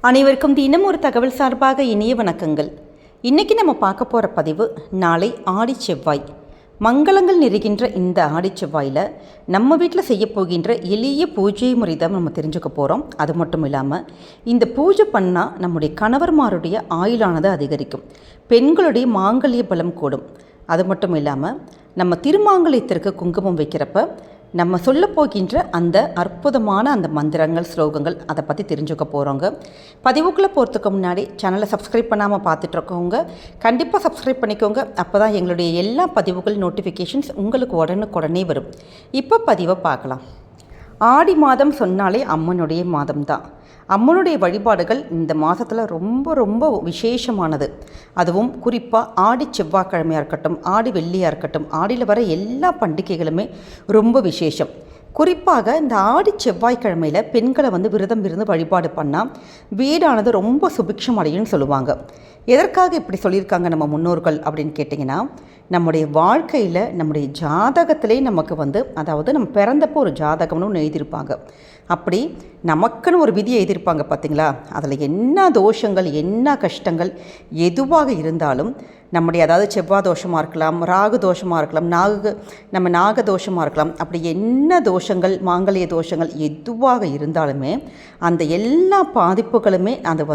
அனைவருக்கும் தினம் ஒரு தகவல் சார்பாக இனிய வணக்கங்கள். இன்றைக்கி நம்ம பார்க்க போகிற பதிவு நாளை ஆடி செவ்வாய். மங்களங்கள் நிறைகின்ற இந்த ஆடி செவ்வாயில் நம்ம வீட்டில் செய்ய போகின்ற எளிய பூஜை முறை தான் நம்ம தெரிஞ்சுக்க போகிறோம். அது மட்டும் இல்லாமல் இந்த பூஜை பண்ணால் நம்முடைய கணவர்மாருடைய ஆயுளானது அதிகரிக்கும், பெண்களுடைய மாங்கல்ய பலம் கூடும். அது மட்டும் இல்லாமல் நம்ம திருமாங்கல்யத்திற்கு குங்குமம் வைக்கிறப்ப நம்ம சொல்ல போகின்ற அந்த அற்புதமான அந்த மந்திரங்கள், ஸ்லோகங்கள் அதை பற்றி தெரிஞ்சுக்க போகிறோங்க. பதிவுக்குள்ளே போகிறதுக்கு முன்னாடி சேனலை சப்ஸ்கிரைப் பண்ணாமல் பார்த்துட்ருக்கவங்க கண்டிப்பாக சப்ஸ்கிரைப் பண்ணிக்கோங்க. அப்போ தான் எங்களுடைய எல்லா பதிவுகள் நோட்டிஃபிகேஷன்ஸ் உங்களுக்கு உடனுக்குடனே வரும். இப்போ பதிவை பார்க்கலாம். ஆடி மாதம் சொன்னாலே அம்மனுடைய மாதம்தான். அம்மனுடைய வழிபாடுகள் இந்த மாதத்தில் ரொம்ப ரொம்ப விசேஷமானது. அதுவும் குறிப்பாக ஆடி செவ்வாய்க்கிழமையாக இருக்கட்டும், ஆடி வெள்ளியாக இருக்கட்டும், ஆடியில் வர எல்லா பண்டிகைகளுமே ரொம்ப விசேஷம். குறிப்பாக இந்த ஆடி செவ்வாய்க்கிழமையில் பெண்களை விரதம் இருந்து வழிபாடு பண்ணால் வீடானது ரொம்ப சுபிக்ஷம் அடையும்னு சொல்லுவாங்க. எதற்காக இப்படி சொல்லியிருக்காங்க நம்ம முன்னோர்கள் அப்படின்னு கேட்டிங்கன்னா, நம்முடைய வாழ்க்கையில் நம்முடைய ஜாதகத்திலே நமக்கு அதாவது நம்ம பிறந்தப்போ ஒரு ஜாதகம்னு ஒன்று எழுதியிருப்பாங்க. அப்படி நமக்குன்னு ஒரு விதியை எழுதியிருப்பாங்க பார்த்தீங்களா. அதில் என்ன தோஷங்கள், என்ன கஷ்டங்கள் எதுவாக இருந்தாலும் நம்முடைய அதாவது செவ்வாய் தோஷமாக இருக்கலாம், ராகு தோஷமாக இருக்கலாம், நாக தோஷமாக இருக்கலாம், அப்படி என்ன தோஷங்கள், மாங்கல்ய தோஷங்கள் எதுவாக இருந்தாலுமே அந்த எல்லா பாதிப்புகளுமே அது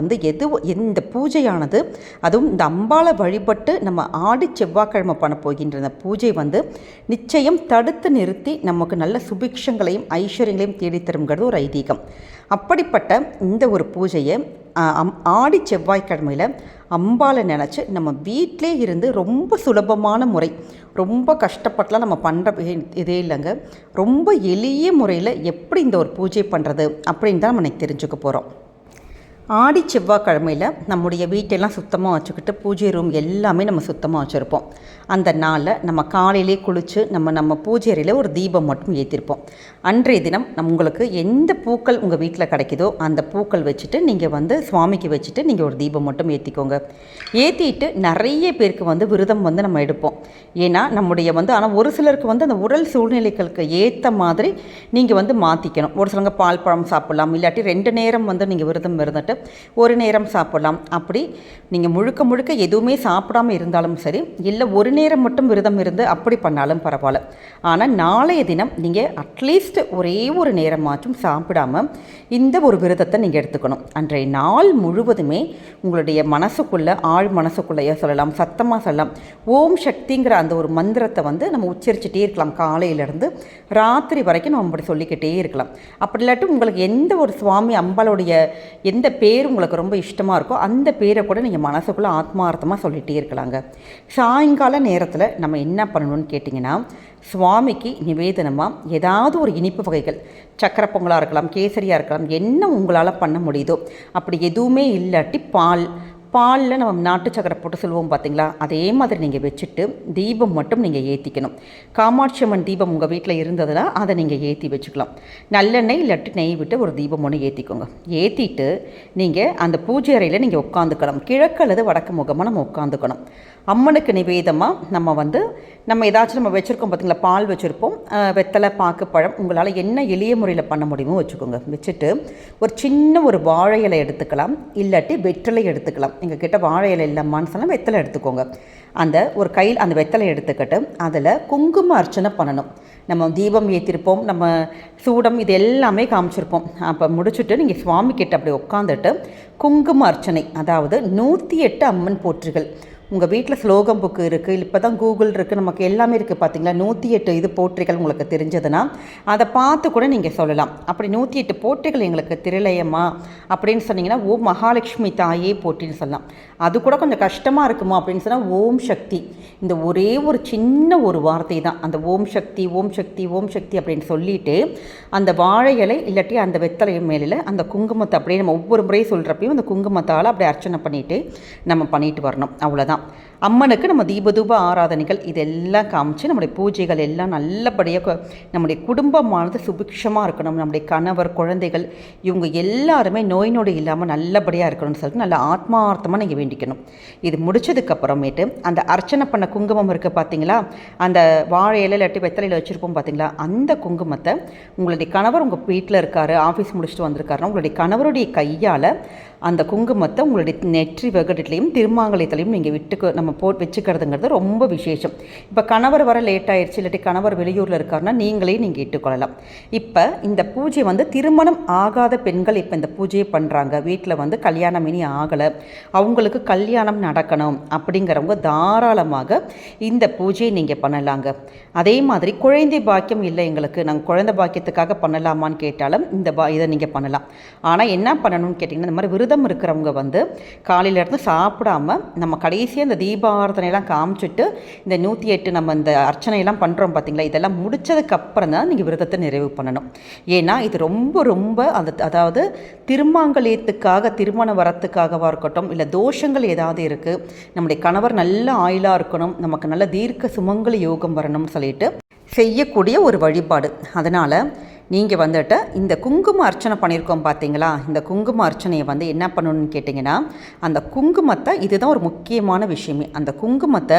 இந்த பூஜையானது, அதுவும் இந்த அம்பாளை வழிபட்டு நம்ம ஆடி செவ்வாய்க்கிழமை பண்ண போகின்ற அந்த பூஜை நிச்சயம் தடுத்து நிறுத்தி நமக்கு நல்ல சுபிக்ஷங்களையும் ஐஸ்வர்யங்களையும் தேடித்தருங்கிறது ஒரு ஐதீகம். அப்படிப்பட்ட இந்த ஒரு பூஜையை ஆடி செவ்வாய்க்கிழமையில் அம்பாளை நினச்சி நம்ம வீட்டிலே இருந்து ரொம்ப சுலபமான முறை, ரொம்ப கஷ்டப்பட்டுலாம் நம்ம பண்ணுற இதே இல்லைங்க, ரொம்ப எளிய முறையில் எப்படி இந்த ஒரு பூஜை பண்ணுறது அப்படின்னு தான் நம்ம தெரிஞ்சுக்க போகிறோம். ஆடி செவ்வாய்க்கிழமையில் நம்முடைய வீட்டெல்லாம் சுத்தமாக வச்சுக்கிட்டு பூஜை ரூம் எல்லாமே நம்ம சுத்தமாக வச்சுருப்போம். அந்த நாளில் நம்ம காலையிலே குளித்து நம்ம பூஜை அறையில் ஒரு தீபம் மட்டும் ஏற்றிருப்போம். அன்றைய தினம் உங்களுக்கு எந்த பூக்கள் உங்கள் வீட்டில் கிடைக்குதோ அந்த பூக்கள் வச்சுட்டு நீங்கள் சுவாமிக்கு வச்சுட்டு நீங்கள் ஒரு தீபம் மட்டும் ஏற்றிக்கோங்க. ஏற்றிட்டு நிறைய பேருக்கு விரதம் நம்ம எடுப்போம். ஏன்னா நம்முடைய ஆனால் ஒரு சிலருக்கு அந்த உடல் சூழ்நிலைகளுக்கு ஏற்ற மாதிரி நீங்கள் மாற்றிக்கணும். ஒரு சிலங்க பால் பழம் சாப்பிட்லாம், இல்லாட்டி 2 நேரம் நீங்கள் விரதம் இருந்துட்டு ஒரு நேரம் சாப்பிடலாம். அப்படி நீங்கள் முழுக்க எதுவுமே சாப்பிடாமல் இருந்தாலும் சரி, இல்லை ஒரு நேரம் மட்டும் விரதம் இருந்து அப்படி பண்ணாலும் பரவாயில்ல. ஆனால் நாளைய தினம் நீங்கள் அட்லீஸ்ட் ஒரே ஒரு நேரமாச்சும் சாப்பிடாமல் இந்த ஒரு விரதத்தை நீங்கள் எடுத்துக்கணும். அன்றைய நாள் முழுவதுமே உங்களுடைய மனசுக்குள்ளே, ஆழ் மனசுக்குள்ளேயே சொல்லலாம், சத்தமாக சொல்லலாம், ஓம் சக்திங்கிற அந்த ஒரு மந்திரத்தை நம்ம உச்சரிச்சுட்டே இருக்கலாம். காலையிலேருந்து ராத்திரி வரைக்கும் நம்ம அப்படி சொல்லிக்கிட்டே இருக்கலாம். அப்படி இல்லாட்டி உங்களுக்கு எந்த ஒரு சுவாமி அம்பாளுடைய எந்த பேர் உங்களுக்கு ரொம்ப இஷ்டமாக இருக்கோ அந்த பேரை கூட நீங்கள் மனசுக்குள்ளே ஆத்மார்த்தமாக சொல்லிகிட்டே இருக்கலாங்க. சாயங்கால நேரத்தில் நம்ம என்ன பண்ணணும்னு கேட்டிங்கன்னா, சுவாமிக்கு நிவேதனமாக ஏதாவது ஒரு இனிப்பு வகைகள், சக்கரை பொங்கலாக இருக்கலாம், கேசரியாக இருக்கலாம், என்ன உங்களால் பண்ண முடியுதோ. அப்படி எதுவுமே இல்லாட்டி பாலில் நம்ம நாட்டு சக்கரை போட்டு சொல்லுவோம் பார்த்தீங்களா, அதே மாதிரி நீங்கள் வச்சுட்டு தீபம் மட்டும் நீங்கள் ஏற்றிக்கணும். காமாட்சி அம்மன் தீபம் உங்கள் வீட்டில் இருந்ததுன்னா அதை நீங்கள் ஏற்றி வச்சுக்கலாம். நல்லெண்ணெய் இல்லாட்டி நெய் விட்டு ஒரு தீபம் ஒன்று ஏற்றிக்கோங்க. ஏற்றிட்டு நீங்கள் அந்த பூஜை அறையில் நீங்கள் உட்காந்துக்கணும். கிழக்கு அல்லது வடக்கு முகமாக நம்ம உட்காந்துக்கணும். அம்மனுக்கு நிவேதமாக நம்ம ஏதாச்சும் நம்ம வச்சுருக்கோம் பார்த்தீங்களா, பால் வச்சுருப்போம், வெத்தலை, பாக்கு, பழம், உங்களால் என்ன எளிய முறையில் பண்ண முடியுமோ வச்சுக்கோங்க. வச்சுட்டு ஒரு சின்ன ஒரு வாழை இலை எடுத்துக்கலாம், இல்லாட்டி வெற்றலை எடுத்துக்கலாம். எங்கள் கிட்ட வாழை இலை இல்லைம்மான்னு சொன்னால் வெத்தலை எடுத்துக்கோங்க. அந்த ஒரு கையில் அந்த வெத்தலை எடுத்துக்கிட்டு அதில் குங்கும அர்ச்சனை பண்ணணும். நம்ம தீபம் ஏற்றிருப்போம், நம்ம சூடம் இது எல்லாமே காமிச்சிருப்போம். அப்போ முடிச்சுட்டு நீங்கள் சுவாமி கிட்ட அப்படி உட்காந்துட்டு குங்கும அர்ச்சனை, அதாவது 108 அம்மன் போற்றிகள் உங்கள் வீட்டில் ஸ்லோகம் புக்கு இருக்குது, இப்போ தான் கூகுள் இருக்குது, நமக்கு எல்லாமே இருக்குது பார்த்தீங்களா. 108 இது போற்றிகள் உங்களுக்கு தெரிஞ்சதுன்னா அதை பார்த்து கூட நீங்கள் சொல்லலாம். அப்படி 108 போற்றிகள் எங்களுக்கு திரளையம்மா அப்படின்னு சொன்னீங்கன்னா ஓம் மகாலட்சுமி தாயே போற்றின்னு சொல்லலாம். அது கூட கொஞ்சம் கஷ்டமாக இருக்குமா அப்படின்னு சொன்னால் ஓம் சக்தி, இந்த ஒரே ஒரு சின்ன ஒரு வார்த்தை தான், அந்த ஓம் சக்தி ஓம் சக்தி ஓம் சக்தி அப்படின்னு சொல்லிவிட்டு அந்த வாழை இலை இல்லாட்டி அந்த வெத்தலை மேலே அந்த குங்குமத்தை அப்படியே நம்ம ஒவ்வொரு முறையும் சொல்கிறப்பையும் அந்த குங்குமத்தால் அப்படியே அர்ச்சனை பண்ணிவிட்டு நம்ம பண்ணிட்டு வரணும். அவ்வளோதான். அம்மனுக்கு நம்ம தீபதூப ஆராதனைகள் இதெல்லாம் காமிச்சு நம்முடைய பூஜைகள் எல்லாம் நல்லபடியாக நம்முடைய குடும்பமானது சுபிக்ஷமாக இருக்கணும். நம்முடைய கணவர், குழந்தைகள் இவங்க எல்லாருமே நோய் நொடி இல்லாமல் நல்லபடியாக இருக்கணும்னு சொல்லிட்டு நல்ல ஆத்மார்த்தமாக நீங்கள் வேண்டிக்கணும். இது முடிச்சதுக்கப்புறமேட்டு அந்த அர்ச்சனை பண்ண குங்குமம் இருக்குது பார்த்தீங்களா, அந்த வாழை இலை இல்லாட்டி வெத்தலையில் வச்சுருப்போம் பார்த்தீங்களா, அந்த குங்குமத்தை உங்களுடைய கணவர் உங்கள் வீட்டில் இருக்கார், ஆஃபீஸ் முடிச்சுட்டு வந்திருக்காருன்னா உங்களுடைய கணவருடைய கையால் அந்த குங்குமத்தை உங்களுடைய நெற்றி வகட்டிலையும் திருமாங்கலத்திலையும் நீங்கள் நம்ம வச்சுக்கிறதுங்கிறது ரொம்ப விசேஷம். இப்போ கணவர் வர லேட் ஆயிடுச்சு, இல்லாட்டி கணவர் வெளியூரில் இருக்காருன்னா நீங்கள் இட்டுக்கொள்ளலாம். இப்போ இந்த பூஜை திருமணம் ஆகாத பெண்கள் இப்போ இந்த பூஜையை பண்ணுறாங்க, வீட்டில் கல்யாணம் இனி ஆகலை, அவங்களுக்கு கல்யாணம் நடக்கணும் அப்படிங்கிறவங்க தாராளமாக இந்த பூஜையை நீங்கள் பண்ணலாங்க. அதே மாதிரி குழந்தை பாக்கியம் இல்லை எங்களுக்கு, நாங்கள் குழந்தை பாக்கியத்துக்காக பண்ணலாமான்னு கேட்டாலும் இதை நீங்கள் பண்ணலாம். ஆனால் என்ன பண்ணணும்னு கேட்டிங்கன்னா, இந்த மாதிரி விரதம் இருக்கிறவங்க காலையிலேருந்து சாப்பிடாமல் நம்ம கடைசியாக இந்த தீபாராதனையெல்லாம் காமிச்சிட்டு இந்த 108 நம்ம இந்த அர்ச்சனையெல்லாம் பண்ணுறோம் பார்த்திங்களா, இதெல்லாம் முடித்ததுக்கப்புறம் தான் நீங்கள் விரதத்தை நிறைவு பண்ணணும். ஏன்னா இது ரொம்ப ரொம்ப அதாவது திருமாங்கல்யத்துக்காக, திருமண வரத்துக்காகவாக இருக்கட்டும், இல்லை தோஷங்கள் ஏதாவது இருக்குது, நம்முடைய கணவர் நல்ல ஆயுளாக இருக்கணும், நமக்கு நல்ல தீர்க்க சுமங்கலி யோகம் வரணும்னு சொல்லிட்டு செய்யக்கூடிய ஒரு வழிபாடு. அதனால் நீங்கள் இந்த குங்கும அர்ச்சனை பண்ணியிருக்கோம் பார்த்தீங்களா, இந்த குங்கும அர்ச்சனையை என்ன பண்ணணும்னு கேட்டிங்கன்னா, அந்த குங்குமத்தை, இதுதான் ஒரு முக்கியமான விஷயமே, அந்த குங்குமத்தை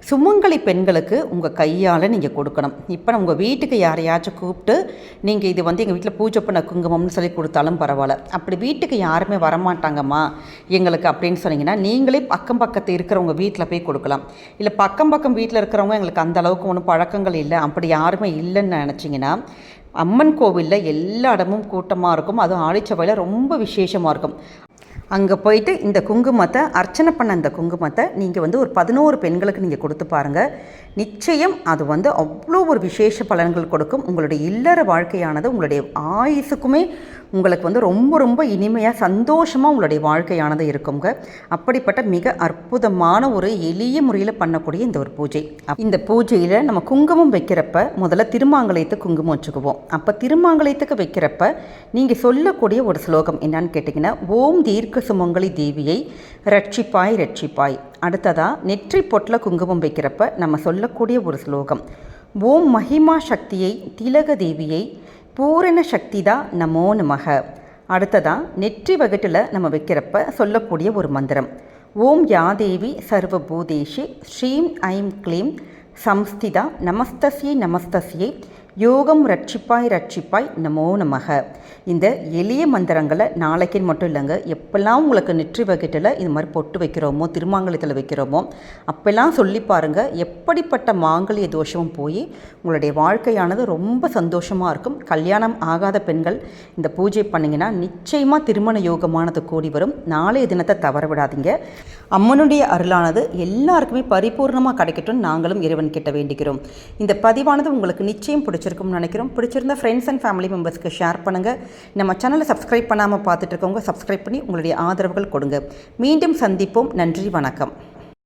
சுமங்கலி பெண்களுக்கு உங்கள் கையால் நீங்கள் கொடுக்கணும். இப்போ உங்கள் வீட்டுக்கு யாரையாச்சும் கூப்பிட்டு நீங்கள் இது எங்கள் வீட்டில் பூஜை பண்ண குங்குமம்னு சொல்லி கொடுத்தாலும் பரவாயில்ல. அப்படி வீட்டுக்கு யாருமே வரமாட்டாங்கம்மா எங்களுக்கு அப்படின்னு சொன்னீங்கன்னா, நீங்களே அக்கம் பக்கத்து இருக்கிறவங்க வீட்டில் போய் கொடுக்கலாம். இல்லை பக்கம் வீட்டில் இருக்கிறவங்க எங்களுக்கு அந்த அளவுக்கு ஒன்றும் பழக்கங்கள் இல்லை, அப்படி யாருமே இல்லைன்னு நினச்சிங்கன்னா, அம்மன் கோவிலில் எல்லா இடமும் கூட்டமாக இருக்கும், அதுவும் ஆடிச்செவ்வாயில் ரொம்ப விசேஷமாக இருக்கும். அங்கே போயிட்டு இந்த குங்குமத்தை, அர்ச்சனை பண்ண அந்த குங்குமத்தை நீங்கள் ஒரு 11 பெண்களுக்கு நீங்கள் கொடுத்து பாருங்கள். நிச்சயம் அது அவ்வளோ ஒரு விசேஷ பலன்கள் கொடுக்கும். உங்களுடைய இல்லற வாழ்க்கையானது உங்களுடைய ஆயுசுக்குமே உங்களுக்கு ரொம்ப ரொம்ப இனிமையாக சந்தோஷமாக உங்களுடைய வாழ்க்கையானது இருக்குங்க. அப்படிப்பட்ட மிக அற்புதமான ஒரு எளிய முறையில் பண்ணக்கூடிய இந்த ஒரு பூஜை. இந்த பூஜையில் நம்ம குங்குமம் வைக்கிறப்ப முதல்ல திருமாங்கலயத்துக்கு குங்குமம் வச்சுக்குவோம். அப்போ திருமாங்கலயத்துக்கு வைக்கிறப்ப நீங்கள் சொல்லக்கூடிய ஒரு ஸ்லோகம் என்னன்னு கேட்டிங்கன்னா, ஓம் தீர்க்க சுமங்கலி தேவியை ரட்சிப்பாய் ரட்சிப்பாய். அடுத்ததாக நெற்றி பொட்டில் குங்குமம் வைக்கிறப்ப நம்ம சொல்லக்கூடிய ஒரு ஸ்லோகம், ஓம் மகிமா சக்தியை திலக தேவியை பூரண சக்திதா நமோ நமக. அடுத்ததாக நெற்றி வகட்டில் நம்ம வைக்கிறப்ப சொல்லக்கூடிய ஒரு மந்திரம், ஓம் யாதேவி சர்வபூதேஷி ஸ்ரீம் ஐம் க்ளீம் சம்ஸ்திதா நமஸ்தஸ்யை நமஸ்தஸ்யை யோகம் ரட்சிப்பாய் ரட்சிப்பாய் நமோ நமக. இந்த எளிய மந்திரங்களை நாளைக்குன்னு மட்டும் இல்லைங்க, எப்பெல்லாம் உங்களுக்கு நெற்றி வகிட்டில் இது மாதிரி பொட்டு வைக்கிறோமோ, திருமாங்கலத்தில் வைக்கிறோமோ, அப்பெல்லாம் சொல்லி பாருங்கள், எப்படிப்பட்ட மாங்கல்ய தோஷமும் போய் உங்களுடைய வாழ்க்கையானது ரொம்ப சந்தோஷமாக இருக்கும். கல்யாணம் ஆகாத பெண்கள் இந்த பூஜை பண்ணிங்கன்னா நிச்சயமாக திருமண யோகமானது கூடி வரும். நாளைய தினத்தை தவற விடாதீங்க. அம்மனுடைய அருளானது எல்லாருக்குமே பரிபூர்ணமாக கிடைக்கட்டும் நாங்களும் இறைவன் கிட்ட வேண்டிக்கிறோம். இந்த பதிவானது உங்களுக்கு நிச்சயம் பிடிச்சிருக்கும்னு நினைக்கிறோம். பிடிச்சிருந்த ஃப்ரெண்ட்ஸ் அண்ட் ஃபேமிலி மெம்பர்ஸ்க்கு ஷேர் பண்ணுங்கள். நம்ம சேனலை சப்ஸ்கிரைப் பண்ணாமல் பார்த்துட்டு இருக்கவங்க சப்ஸ்கிரைப் பண்ணி உங்களுடைய ஆதரவுகள் கொடுங்க. மீண்டும் சந்திப்போம். நன்றி, வணக்கம்.